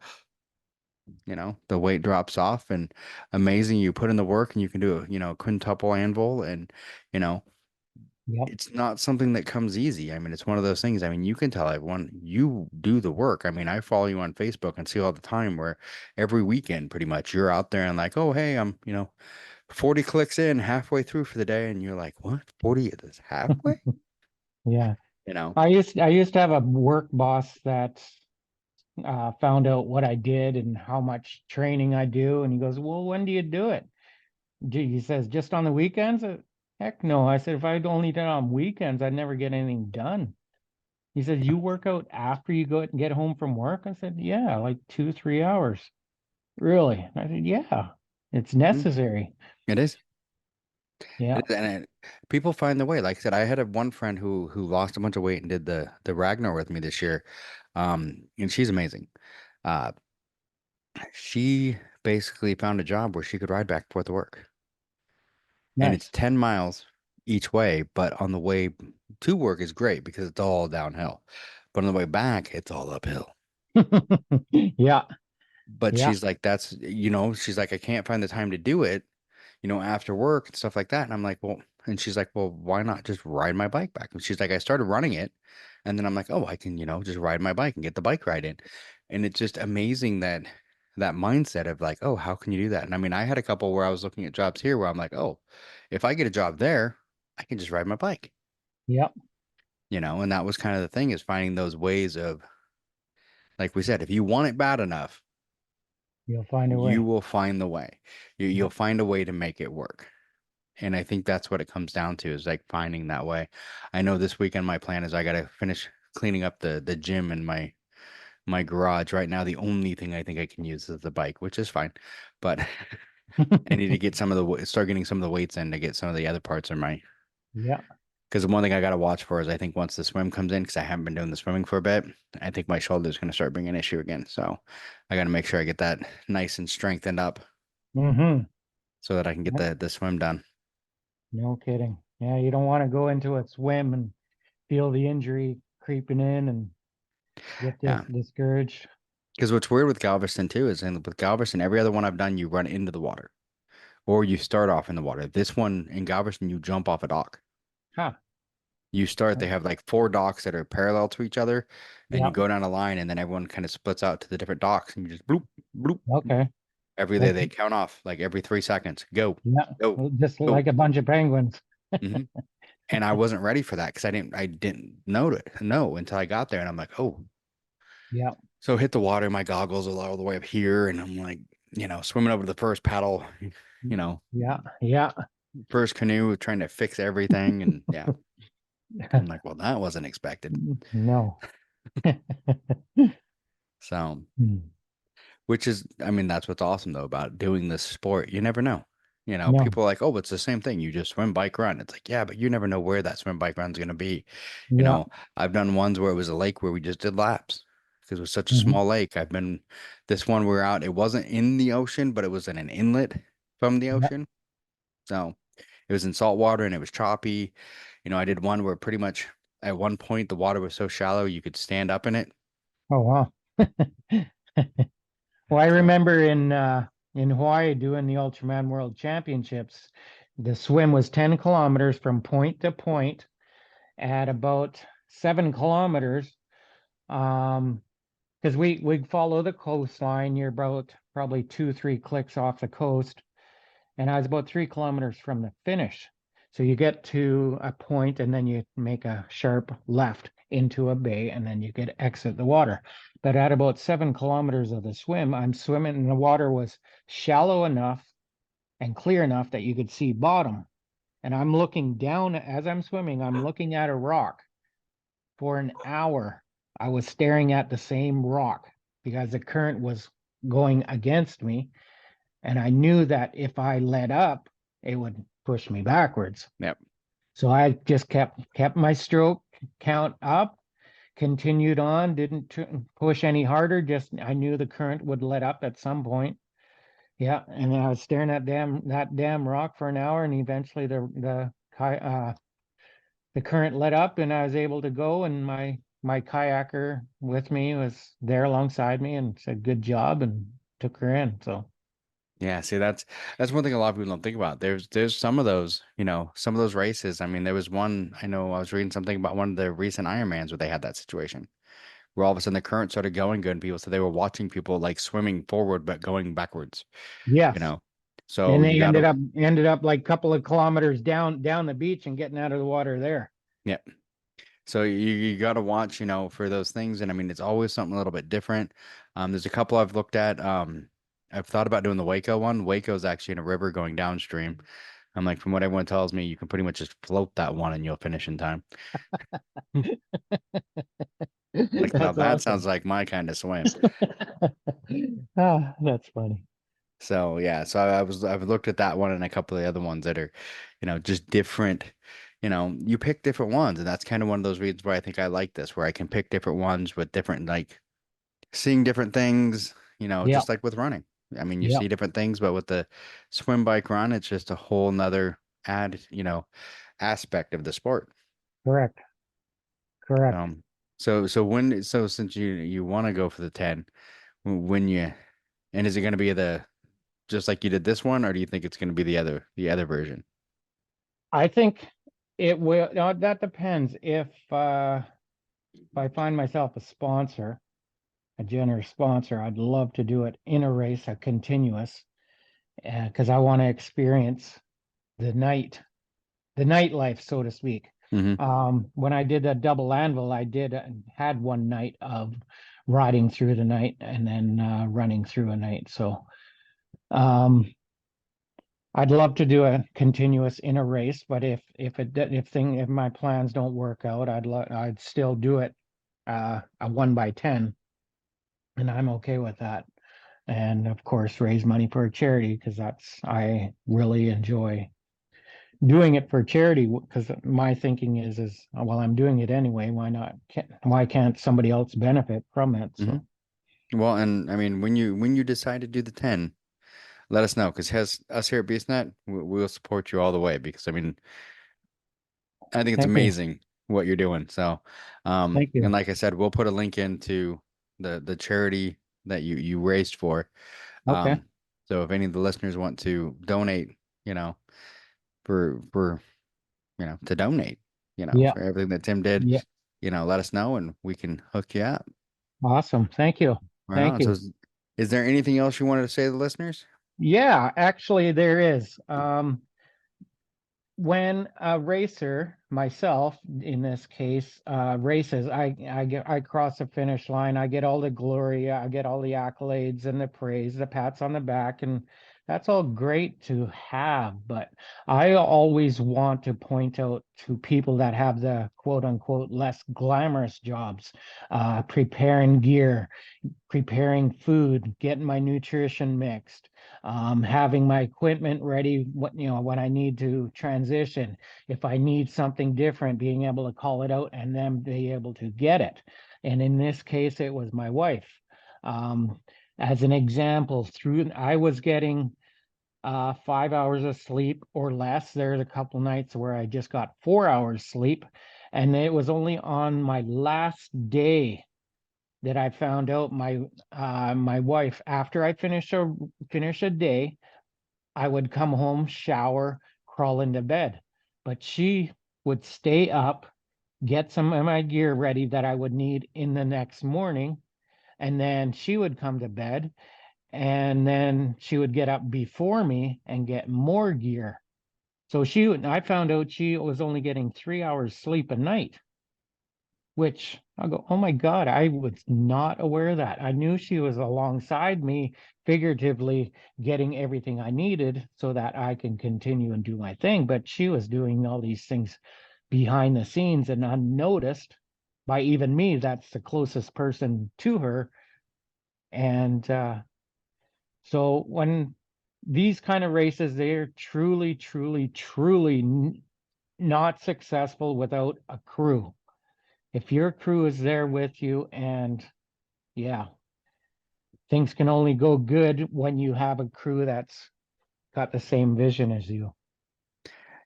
the weight drops off and amazing. You put in the work and you can do a, quintuple anvil. And, you know, Yep. it's not something that comes easy. I mean, it's one of those things. I mean, you can tell everyone you do the work. I mean, I follow you on Facebook and see all the time where every weekend pretty much you're out there and like, oh, hey, I'm, 40 clicks in halfway through for the day. And you're like, what? 40 is halfway? Yeah. You know? I used to have a work boss that found out what I did and how much training I do, and he goes, "Well, when do you do it?" He says, "Just on the weekends?" Heck no. I said, "If I'd only done it on weekends, I'd never get anything done." He said, "You work out after you go and get home from work?" I said, "Yeah, like 2, 3 hours." Really? I said, "Yeah, it's Mm, necessary." it is. Yeah. It is. And people find the way. Like I said, I had one friend who lost a bunch of weight and did the Ragnar with me this year. And she's amazing. Uh, she basically found a job where she could ride back and forth to work. And it's Nice. 10 miles each way, but on the way to work is great because it's all downhill. But on the way back, it's all uphill. Yeah. But Yeah. she's like, she's like, I can't find the time to do it, after work and stuff like that. And I'm like, well, and she's like, well, why not just ride my bike back? And she's like, I started running it. And then I'm like, oh, I can, just ride my bike and get the bike ride in. And it's just amazing that mindset of like, oh, how can you do that? And I mean, I had a couple where I was looking at jobs here where I'm like, oh, if I get a job there, I can just ride my bike, Yeah. and that was kind of the thing is finding those ways of, like we said, if you want it bad enough, You'll find a you way. will find the way. You'll Yeah. find a way to make it work. And I think that's what it comes down to is like finding that way. I know this weekend my plan is I gotta finish cleaning up the gym in my garage. Right now, the only thing I think I can use is the bike, which is fine. But I need to get start getting some of the weights in to get some of the other parts of my Yeah. because the one thing I gotta watch for is I think once the swim comes in, because I haven't been doing the swimming for a bit, I think my shoulder is gonna start being an issue again. So I gotta make sure I get that nice and strengthened up Hmm. so that I can get the swim done. No kidding. Yeah, you don't want to go into a swim and feel the injury creeping in and get Yeah. discouraged. Because what's weird with Galveston too is, and with Galveston, every other one I've done, you run into the water or you start off in the water. This one in Galveston, you jump off a dock. Huh. They have like four docks that are parallel to each other, and you Yeah. go down a line, and then everyone kind of splits out to the different docks, and you just bloop, bloop. Okay. Every day Like, they count off like every 3 seconds. Go, yeah. go, Well, just go. like a bunch of penguins. hmm And I wasn't ready for that because I didn't know until I got there, and I'm like, oh. Yeah. So hit the water, my goggles are all the way up here, and I'm like, swimming over to the first paddle, Yeah, yeah. first canoe, trying to fix everything. And yeah, I'm like, well, that wasn't expected. No. So, Hmm. which is, I mean, that's what's awesome though about doing this sport. You never know. No. People are like, oh, it's the same thing. You just swim, bike, run. It's like, yeah, but you never know where that swim, bike, run's going to be. You Yeah. know, I've done ones where it was a lake where we just did laps because it was such a Hmm. small lake. I've been this one we were out. It wasn't in the ocean, but it was in an inlet from the Yeah. ocean. So it was in salt water and it was choppy. I did one where pretty much at one point the water was so shallow you could stand up in it. Oh, wow. Well, I So remember in Hawaii doing the Ultraman World Championships. The swim was 10 kilometers from point to point at about 7 kilometers. Because we follow the coastline. You're about probably 2, 3 clicks off the coast, and I was about 3 kilometers from the finish. So you get to a point, and then you make a sharp left into a bay, and then you could exit the water. But at about 7 kilometers of the swim, I'm swimming, and the water was shallow enough and clear enough that you could see bottom. And I'm looking down as I'm swimming, I'm looking at a rock for an hour. I was staring at the same rock because the current was going against me. And I knew that if I let up, it would push me backwards. yep. So I just kept my stroke count up, continued on, didn't push any harder. Just I knew the current would let up at some point. Yeah, and then I was staring at that damn rock for an hour, and eventually the current let up, and I was able to go. And my kayaker with me was there alongside me and said, "Good job," and took her in. So Yeah, see that's one thing a lot of people don't think about. There's some of those, some of those races. I mean, there was one, I know I was reading something about one of the recent Ironmans where they had that situation where all of a sudden the current started going good and people said they were watching people like swimming forward but going backwards, you yes, know. So and you they gotta ended up like a couple of kilometers down the beach and getting out of the water there. yeah. So you gotta watch, for those things. And I mean it's always something a little bit different. There's a couple I've looked at. I've thought about doing the Waco one. Waco's actually in a river going downstream. I'm like, from what everyone tells me, you can pretty much just float that one and you'll finish in time. Like, now That's that sounds awesome. like my kind of swim. Ah, that's funny. So yeah, so I've looked at that one and a couple of the other ones that are, just different. You pick different ones, and that's kind of one of those reasons where I think I like this, where I can pick different ones with different like seeing different things, Yeah, just like with running. I mean, you yeah, see different things, but with the swim, bike, run, it's just a whole nother aspect of the sport. correct, correct. Um, so since you want to go for the 10, when you and is it going to be the just like you did this one, or do you think it's going to be the other version? I think it will. No, that depends. If I find myself a sponsor, a generous sponsor, I'd love to do it in a race, a continuous, because I want to experience the night, the nightlife, so to speak. Hmm. When I did a double anvil, I did had one night of riding through the night and then running through a night. So um, I'd love to do a continuous in a race, but if my plans don't work out, I'd still do it a 1 by 10, and I'm okay with that. And of course, raise money for a charity because I really enjoy doing it for charity. Because my thinking is well, I'm doing it anyway. Why can't somebody else benefit from it? Hmm. So Well, and I mean, when you decide to do the 10, let us know because has us here at BeastNet, we'll support you all the way because I mean, I think it's thank you, amazing what you're doing. So, thank and you. like I said, we'll put a link into the charity that you raised for. Okay, Um, so if any of the listeners want to donate, you know, for to donate, yeah, for everything that Tim did, yeah, let us know and we can hook you up. awesome. Thank you, Right thank on. So you. is there anything else you wanted to say to the listeners? Yeah, actually, there is. when a racer, myself in this case, races, I cross the finish line, I get all the glory, I get all the accolades and the praise, the pats on the back, and that's all great to have. But I always want to point out to people that have the quote unquote less glamorous jobs, preparing gear, preparing food, getting my nutrition mixed, having my equipment ready, when I need to transition. If I need something different, being able to call it out and then be able to get it. And in this case, it was my wife. Um, as an example, I was getting 5 hours of sleep or less. There's a couple nights where I just got 4 hours sleep. And it was only on my last day that I found out my wife, after I finish a day, I would come home, shower, crawl into bed. But she would stay up, get some of my gear ready that I would need in the next morning, and then she would come to bed, and then she would get up before me and get more gear. So I found out she was only getting 3 hours sleep a night, which I go, oh my God, I was not aware of that. I knew she was alongside me, figuratively getting everything I needed so that I can continue and do my thing. But she was doing all these things behind the scenes and unnoticed by even me. That's the closest person to her. And so when these kind of races, they're truly, truly, truly not successful without a crew. If your crew is there with you, and yeah, things can only go good when you have a crew that's got the same vision as you.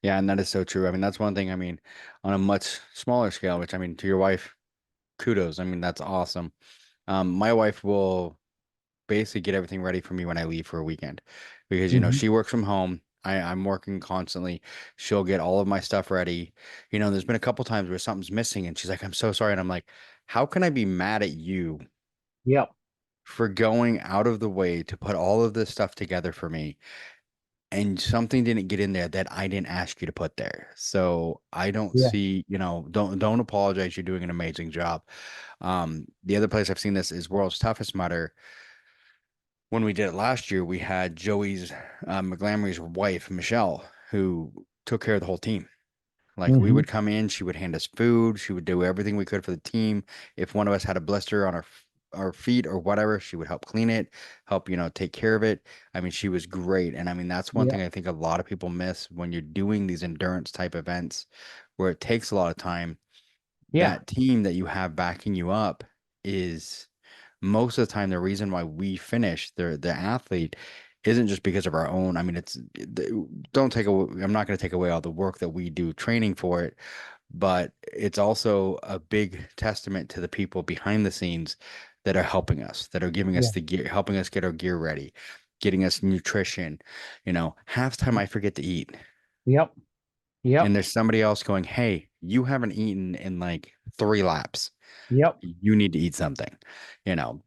Yeah, and that is so true. I mean, that's one thing, I mean, on a much smaller scale, which I mean, to your wife, kudos. I mean, that's awesome. My wife will basically get everything ready for me when I leave for a weekend because, Mhm. she works from home. I'm working constantly. She'll get all of my stuff ready. There's been a couple times where something's missing and she's like, I'm so sorry. And I'm like, how can I be mad at you Yep. for going out of the way to put all of this stuff together for me and something didn't get in there that I didn't ask you to put there. So I don't Yeah. see, don't apologize. You're doing an amazing job. The other place I've seen this is World's Toughest Mudder. When we did it last year, we had Joey's McGlamory's wife, Michelle, who took care of the whole team. Like we Hmm. would come in, she would hand us food, she would do everything we could for the team. If one of us had a blister on our feet or whatever, she would help clean it, help, take care of it. I mean, she was great. And I mean, that's one Yeah. thing I think a lot of people miss when you're doing these endurance type events where it takes a lot of time. Yeah. That team that you have backing you up is most of the time the reason why we finish the athlete isn't just because of our own. I mean, don't take away, I'm not going to take away all the work that we do training for it, but it's also a big testament to the people behind the scenes that are helping us, that are giving us Yeah. the gear, helping us get our gear ready, getting us nutrition. Half the time I forget to eat. Yep. And Yep. there's somebody else going, hey, you haven't eaten in like 3 laps. Yep. You need to eat something, you know.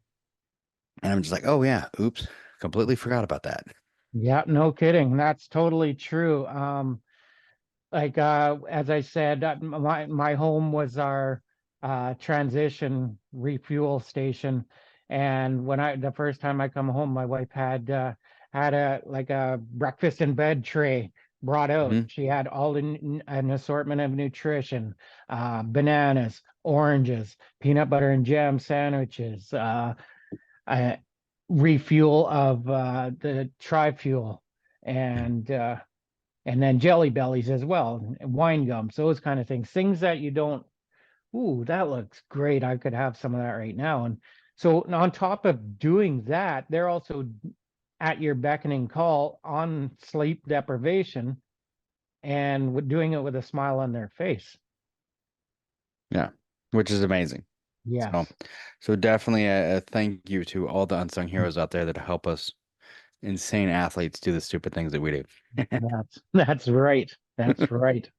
And I'm just like, oh yeah, oops, completely forgot about that. Yeah. No kidding. That's totally true. Like as I said, my home was our transition refuel station, and when I the first time I come home, my wife had a breakfast in bed tray brought out. Hmm. She had an assortment of nutrition, bananas, oranges, peanut butter and jam sandwiches, a refuel of the tri-fuel, and then jelly bellies as well, and wine gums, those kind of things, things that you don't, ooh, that looks great, I could have some of that right now. And so on top of doing that, they're also at your beckoning call on sleep deprivation and doing it with a smile on their face. Yeah, which is amazing. So, Yes. so definitely a thank you to all the unsung heroes out there that help us insane athletes do the stupid things that we do. That's right. That's right.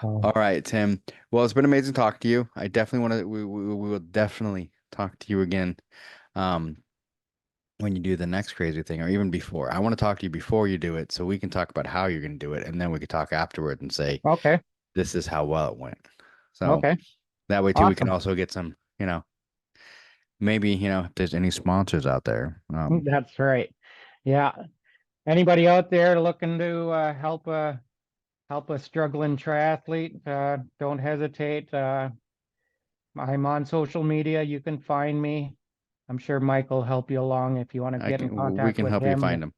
All um, right, Tim. Well, it's been amazing talking to you. I definitely want to, we will definitely talk to you again. Um, when you do the next crazy thing, or even before. I want to talk to you before you do it, so we can talk about how you're going to do it, and then we could talk afterward and say, Okay. this is how well it went. So Okay. that way too, we can Awesome. also get some, maybe, if there's any sponsors out there. That's right. Yeah. Anybody out there looking to help a struggling triathlete, don't hesitate. I'm on social media. You can find me. I'm sure Mike will help you along if you want to get in we contact can with help you him. find them.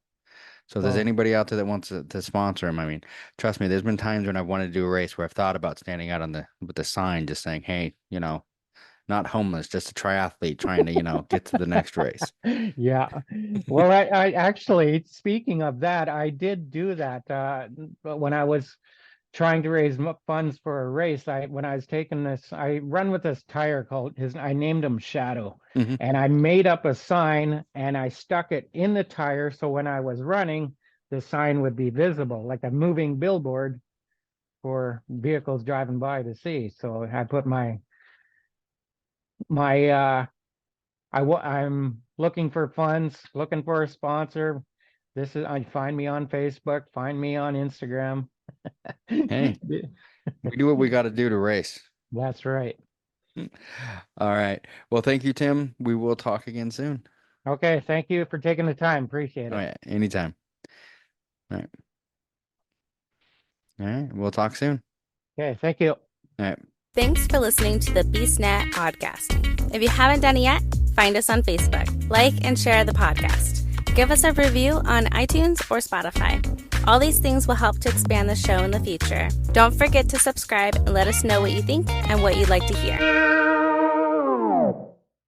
So if there's So- anybody out there that wants to sponsor him, I mean, trust me, there's been times when I've wanted to do a race where I've thought about standing out with the sign, just saying, hey, not homeless, just a triathlete trying to, get to the next race. Yeah. Well, I actually, speaking of that, I did do that but when I was trying to raise funds for a race. When I was taking this, I run with this tire called I named him Shadow, Mhm. and I made up a sign and I stuck it in the tire. So when I was running, the sign would be visible, like a moving billboard for vehicles driving by to see. So I put I'm looking for funds, looking for a sponsor. I find me on Facebook, find me on Instagram. Hey, we do what we got to do to race. That's right. All right. Well, thank you, Tim. We will talk again soon. Okay, thank you for taking the time. Appreciate it. Oh, yeah, anytime. All right. All right. We'll talk soon. Okay, thank you. All right. Thanks for listening to the BeastNet podcast. If you haven't done it yet, find us on Facebook, like and share the podcast. Give us a review on iTunes or Spotify. All these things will help to expand the show in the future. Don't forget to subscribe and let us know what you think and what you'd like to hear.